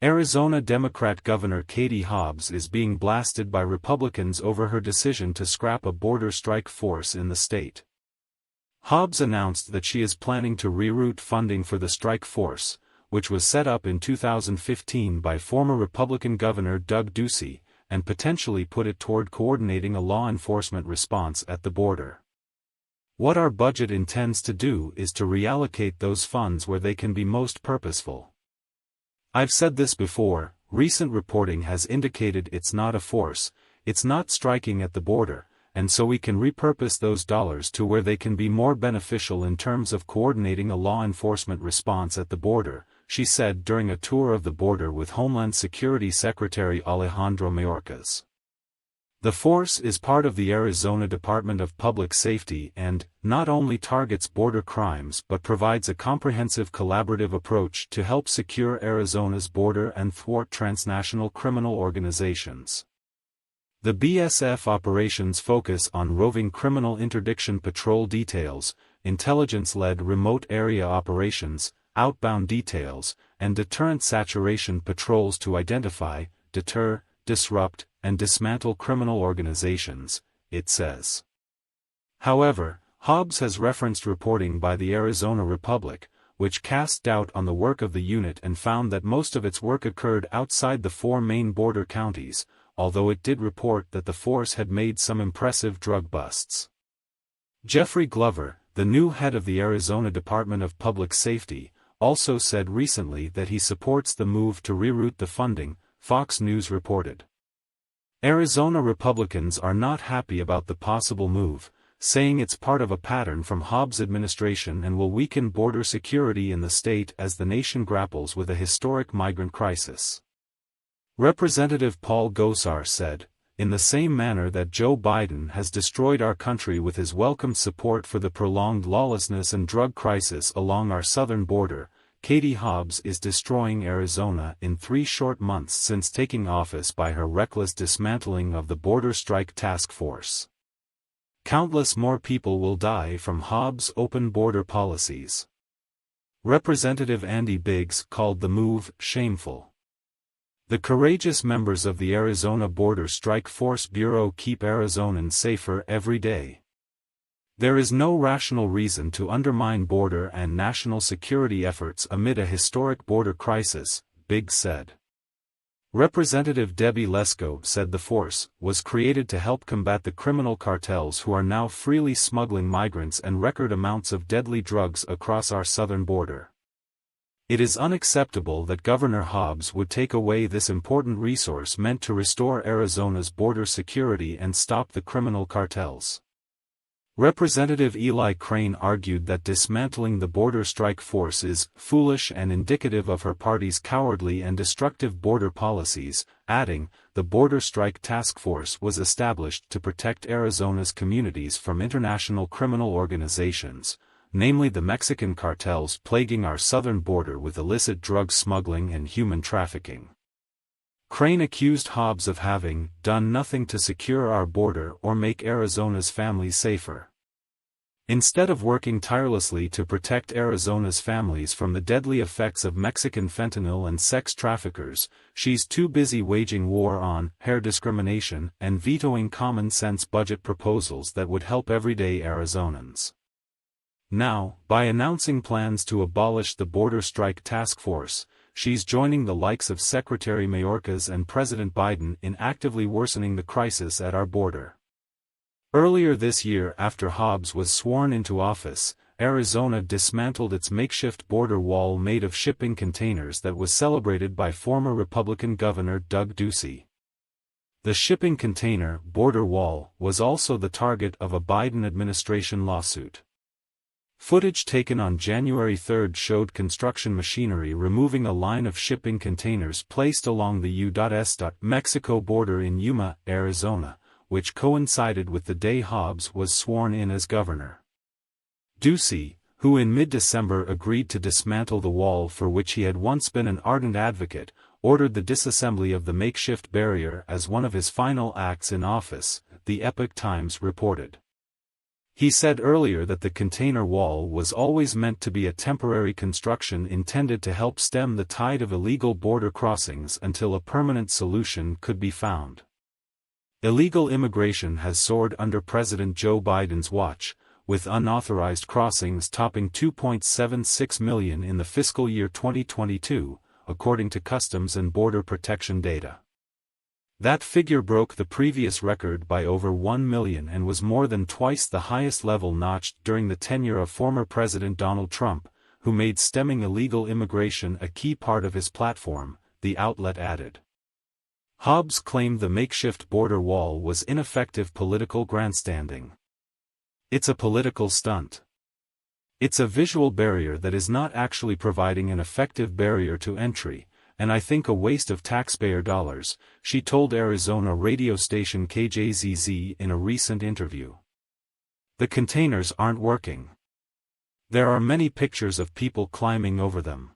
Arizona Democrat Governor Katie Hobbs is being blasted by Republicans over her decision to scrap a border strike force in the state. Hobbs announced that she is planning to reroute funding for the strike force, which was set up in 2015 by former Republican Governor Doug Ducey, and potentially put it toward coordinating a law enforcement response at the border. What our budget intends to do is to reallocate those funds where they can be most purposeful. I've said this before, recent reporting has indicated it's not a force, it's not striking at the border, and so we can repurpose those dollars to where they can be more beneficial in terms of coordinating a law enforcement response at the border, she said during a tour of the border with Homeland Security Secretary Alejandro Mayorkas. The force is part of the Arizona Department of Public Safety and not only targets border crimes but provides a comprehensive collaborative approach to help secure Arizona's border and thwart transnational criminal organizations. The BSF operations focus on roving criminal interdiction patrol details, intelligence-led remote area operations, outbound details, and deterrent saturation patrols to identify, deter, disrupt, and dismantle criminal organizations, it says. However, Hobbs has referenced reporting by the Arizona Republic, which cast doubt on the work of the unit and found that most of its work occurred outside the 4 main border counties, although it did report that the force had made some impressive drug busts. Jeffrey Glover, the new head of the Arizona Department of Public Safety, also said recently that he supports the move to reroute the funding, Fox News reported. Arizona Republicans are not happy about the possible move, saying it's part of a pattern from Hobbs' administration and will weaken border security in the state as the nation grapples with a historic migrant crisis. Representative Paul Gosar said, in the same manner that Joe Biden has destroyed our country with his welcomed support for the prolonged lawlessness and drug crisis along our southern border, Katie Hobbs is destroying Arizona in 3 short months since taking office by her reckless dismantling of the border strike task force. Countless more people will die from Hobbs' open border policies. Representative Andy Biggs called the move shameful. The courageous members of the Arizona Border Strike Force Bureau keep Arizonans safer every day. There is no rational reason to undermine border and national security efforts amid a historic border crisis, Biggs said. Representative Debbie Lesko said the force was created to help combat the criminal cartels who are now freely smuggling migrants and record amounts of deadly drugs across our southern border. It is unacceptable that Governor Hobbs would take away this important resource meant to restore Arizona's border security and stop the criminal cartels. Representative Eli Crane argued that dismantling the border strike force is foolish and indicative of her party's cowardly and destructive border policies, adding, the border strike task force was established to protect Arizona's communities from international criminal organizations, namely the Mexican cartels plaguing our southern border with illicit drug smuggling and human trafficking. Crane accused Hobbs of having done nothing to secure our border or make Arizona's families safer. Instead of working tirelessly to protect Arizona's families from the deadly effects of Mexican fentanyl and sex traffickers, she's too busy waging war on hair discrimination and vetoing common-sense budget proposals that would help everyday Arizonans. Now, by announcing plans to abolish the border strike task force, she's joining the likes of Secretary Mayorkas and President Biden in actively worsening the crisis at our border. Earlier this year, after Hobbs was sworn into office, Arizona dismantled its makeshift border wall made of shipping containers that was celebrated by former Republican Governor Doug Ducey. The shipping container border wall was also the target of a Biden administration lawsuit. Footage taken on January 3 showed construction machinery removing a line of shipping containers placed along the U.S. Mexico border in Yuma, Arizona, which coincided with the day Hobbs was sworn in as governor. Ducey, who in mid-December agreed to dismantle the wall for which he had once been an ardent advocate, ordered the disassembly of the makeshift barrier as one of his final acts in office, the Epoch Times reported. He said earlier that the container wall was always meant to be a temporary construction intended to help stem the tide of illegal border crossings until a permanent solution could be found. Illegal immigration has soared under President Joe Biden's watch, with unauthorized crossings topping 2.76 million in the fiscal year 2022, according to Customs and Border Protection data. That figure broke the previous record by over 1 million and was more than twice the highest level notched during the tenure of former President Donald Trump, who made stemming illegal immigration a key part of his platform, the outlet added. Hobbs claimed the makeshift border wall was ineffective political grandstanding. It's a political stunt. It's a visual barrier that is not actually providing an effective barrier to entry, and I think a waste of taxpayer dollars, she told Arizona radio station KJZZ in a recent interview. The containers aren't working. There are many pictures of people climbing over them.